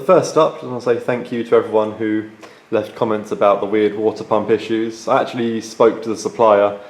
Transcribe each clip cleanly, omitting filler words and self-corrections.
So first up, I just want to say thank you to everyone who left comments about the weird water pump issues. I actually spoke to the supplier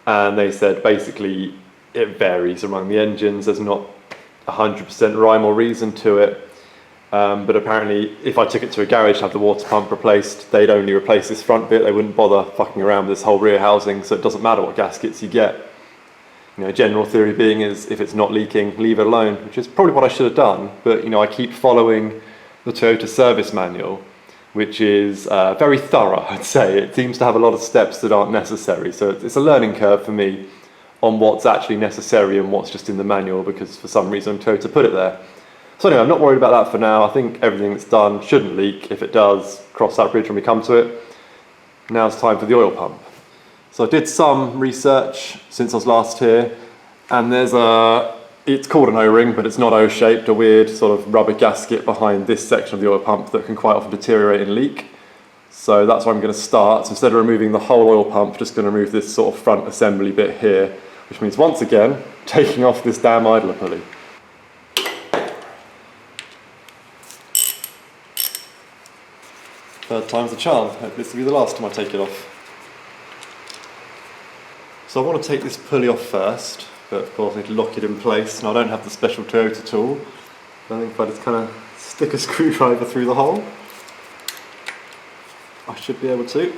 and they said basically it varies among the engines. There's not 100% rhyme or reason to it. But apparently if I took it to a garage to have the water pump replaced, they'd only replace this front bit. They wouldn't bother fucking around with this whole rear housing, so it doesn't matter what gaskets you get. You know, general theory being is if it's not leaking, leave it alone, which is probably what I should have done. But you know, I keep following the Toyota service manual, which is very thorough, I'd say. It seems to have a lot of steps that aren't necessary. So it's a learning curve for me on what's actually necessary and what's just in the manual, because for some reason Toyota put it there. So anyway, I'm not worried about that for now. I think everything that's done shouldn't leak. If it does, cross that bridge when we come to it. Now it's time for the oil pump. So I did some research since I was last here, and it's called an O-ring, but it's not O-shaped, a weird sort of rubber gasket behind this section of the oil pump that can quite often deteriorate and leak. So that's where I'm going to start. So instead of removing the whole oil pump, just going to remove this sort of front assembly bit here, which means once again, taking off this damn idler pulley. Third time's the charm. Hopefully this will be the last time I take it off. So I want to take this pulley off first, but of course I need to lock it in place, and I don't have the special Toyota tool. I think if I just kind of stick a screwdriver through the hole, I should be able to.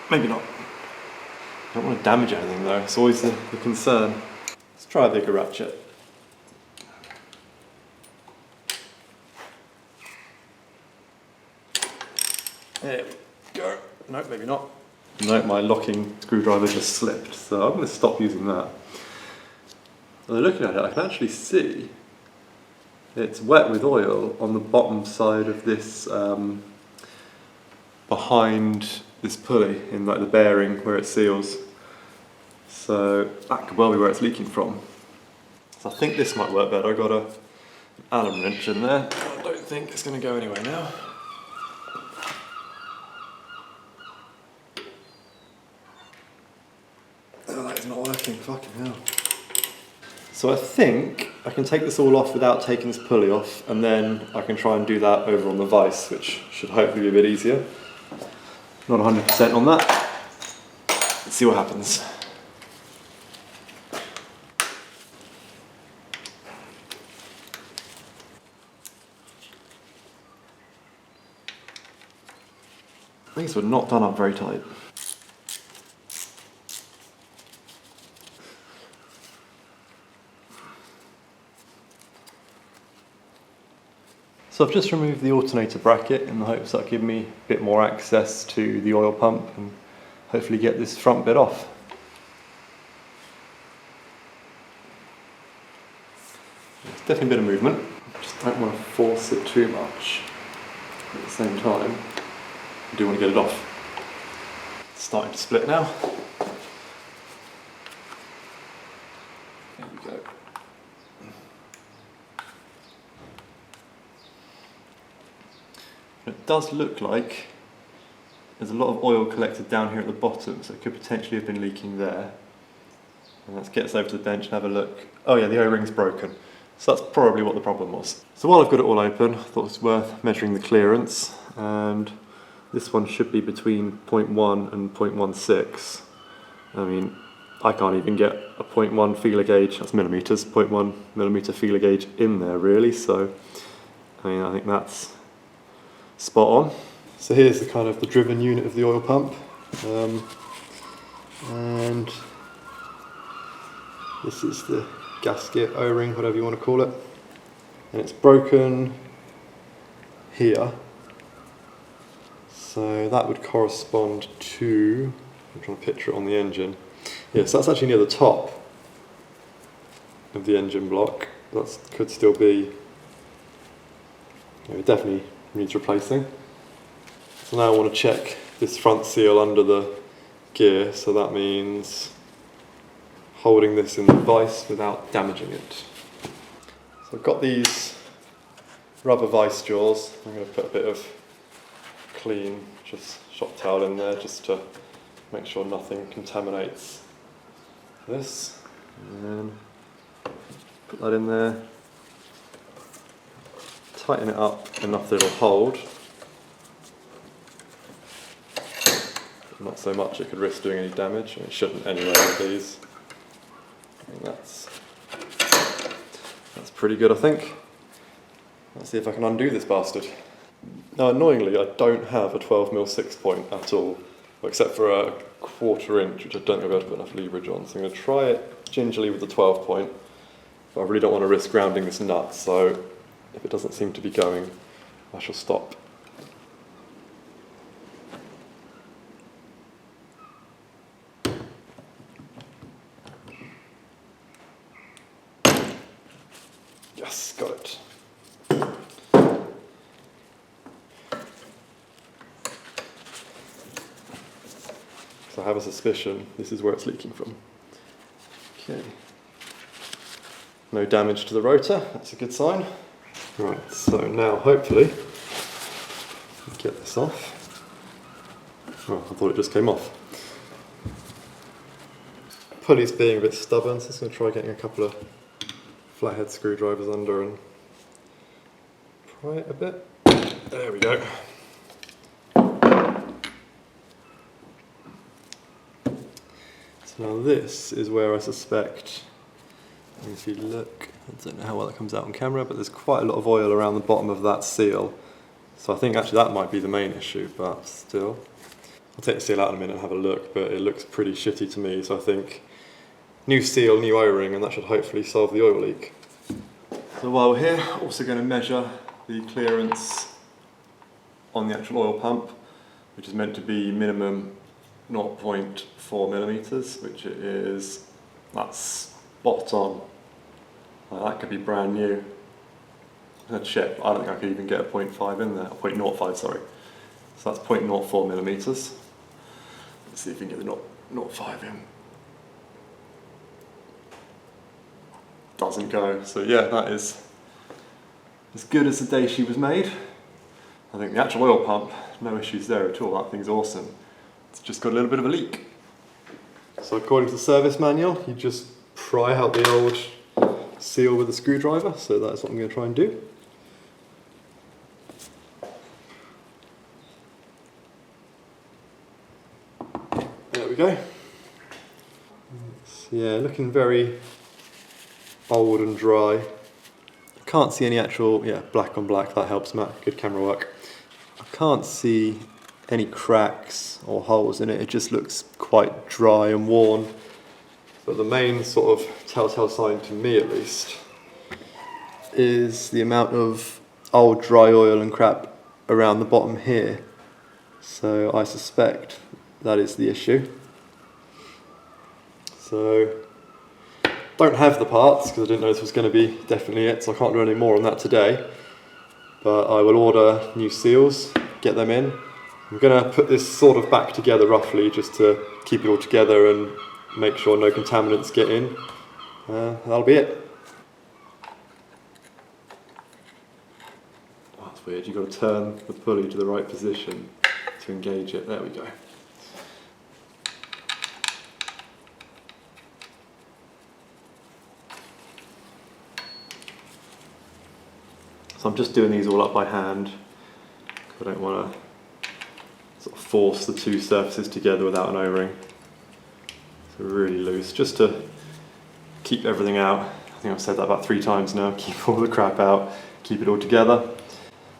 Maybe not. I don't want to damage anything though, it's always the concern. Let's try a bigger ratchet. There we go. Nope, maybe not. Nope, my locking screwdriver just slipped, so I'm going to stop using that. And looking at it, I can actually see it's wet with oil on the bottom side of this, behind this pulley, in like the bearing where it seals. So that could well be where it's leaking from. So I think this might work better. I got an Allen wrench in there. I don't think it's going to go anywhere now. Not working, fucking hell. So I think I can take this all off without taking this pulley off, and then I can try and do that over on the vise, which should hopefully be a bit easier. Not 100% on that. Let's see what happens. These were not done up very tight. So I've just removed the alternator bracket in the hopes that'll give me a bit more access to the oil pump and hopefully get this front bit off. It's definitely a bit of movement. Just don't want to force it too much. At the same time, I do want to get it off. It's starting to split now. There we go. It does look like there's a lot of oil collected down here at the bottom, so it could potentially have been leaking there. And let's get us over to the bench and have a look. Oh yeah, the O-ring's broken. So that's probably what the problem was. So while I've got it all open, I thought it was worth measuring the clearance, and this one should be between 0.1 and 0.16. I mean, I can't even get a 0.1 feeler gauge, that's millimetres, 0.1 millimetre feeler gauge in there really, so I mean, I think that's spot on. So here's the kind of the driven unit of the oil pump, and this is the gasket, O-ring, whatever you want to call it, and it's broken here, so that would correspond to, I'm trying to picture it on the engine, yes, that's actually near the top of the engine block. That could still be, it definitely needs replacing. So now I want to check this front seal under the gear, so that means holding this in the vise without damaging it. So I've got these rubber vise jaws. I'm going to put a bit of clean, just shop towel in there just to make sure nothing contaminates this. And then Put that in there. Tighten it up enough that it'll hold. Not so much it could risk doing any damage, and it shouldn't anyway with these. I think that's pretty good, I think. Let's see if I can undo this bastard. Now, annoyingly, I don't have a 12mm 6-point at all, except for a 1/4 inch, which I don't think I'll be able to put enough leverage on. So I'm going to try it gingerly with the 12-point, but I really don't want to risk grounding this nut, so if it doesn't seem to be going, I shall stop. Yes, got it. So I have a suspicion this is where it's leaking from. Okay. No damage to the rotor, that's a good sign. Right, so now hopefully get this off. Oh, I thought it just came off. Pulley's being a bit stubborn, so I'm just going to try getting a couple of flathead screwdrivers under and pry it a bit. There we go. So now this is where I suspect, if you look, I don't know how well it comes out on camera, but there's quite a lot of oil around the bottom of that seal. So I think actually that might be the main issue, but still. I'll take the seal out in a minute and have a look, but it looks pretty shitty to me, so I think new seal, new O-ring, and that should hopefully solve the oil leak. So while we're here, also going to measure the clearance on the actual oil pump, which is meant to be minimum 0.4mm, which it is. That's spot on. That could be brand new. That's shit, I don't think I could even get a 0.5 in there, 0.05, sorry. So that's 0.04mm. Let's see if we can get the 0.05 in. Doesn't go, so yeah, that is as good as the day she was made. I think the actual oil pump, no issues there at all, that thing's awesome. It's just got a little bit of a leak. So according to the service manual, you just pry out the old seal with a screwdriver, so that's what I'm going to try and do. There we go. Yeah, looking very old and dry. I can't see any actual, black on black, that helps Matt, good camera work. I can't see any cracks or holes in it, it just looks quite dry and worn. But the main sort of telltale sign, to me at least, is the amount of old dry oil and crap around the bottom here. So I suspect that is the issue. So, don't have the parts because I didn't know this was going to be definitely it, so I can't do any more on that today. But I will order new seals, get them in. I'm going to put this sort of back together roughly just to keep it all together and make sure no contaminants get in. That'll be it. Oh, that's weird, you've got to turn the pulley to the right position to engage it. There we go. So I'm just doing these all up by hand. I don't want to sort of force the two surfaces together without an O-ring. So really loose, just to keep everything out. I think I've said that about 3 times now. Keep all the crap out, keep it all together.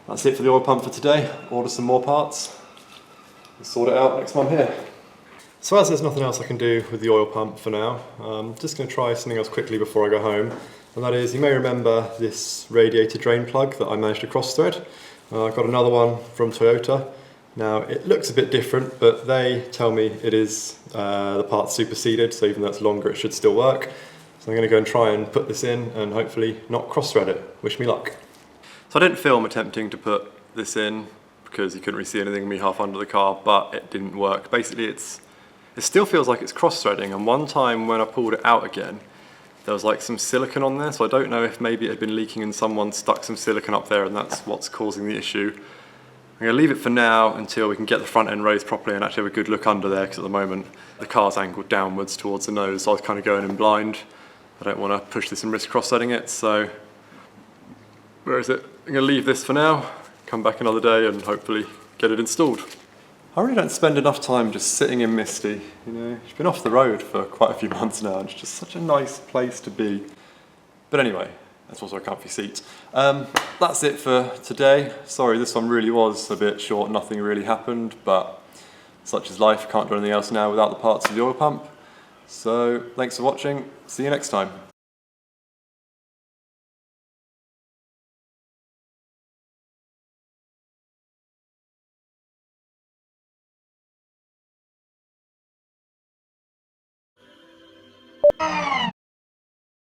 That's it for the oil pump for today. Order some more parts and sort it out next time I'm here. So as there's nothing else I can do with the oil pump for now, I'm just going to try something else quickly before I go home. And that is, you may remember this radiator drain plug that I managed to cross thread. I've got another one from Toyota. Now it looks a bit different, but they tell me it is the part's superseded, so even though it's longer it should still work. So I'm going to go and try and put this in and hopefully not cross thread it. Wish me luck. So I didn't film attempting to put this in because you couldn't really see anything of me half under the car, but it didn't work. Basically it still feels like it's cross threading, and one time when I pulled it out again, there was like some silicone on there, so I don't know if maybe it had been leaking and someone stuck some silicone up there and that's what's causing the issue. I'm going to leave it for now until we can get the front end raised properly and actually have a good look under there, because at the moment the car's angled downwards towards the nose, so I was kind of going in blind. I don't want to push this and risk cross-threading it, so where is it? I'm going to leave this for now, come back another day and hopefully get it installed. I really don't spend enough time just sitting in Misty, you know. It's been off the road for quite a few months now and it's just such a nice place to be. But anyway, that's also a comfy seat. That's it for today. Sorry, this one really was a bit short, nothing really happened, but such is life, can't do anything else now without the parts of the oil pump. So, thanks for watching, see you next time.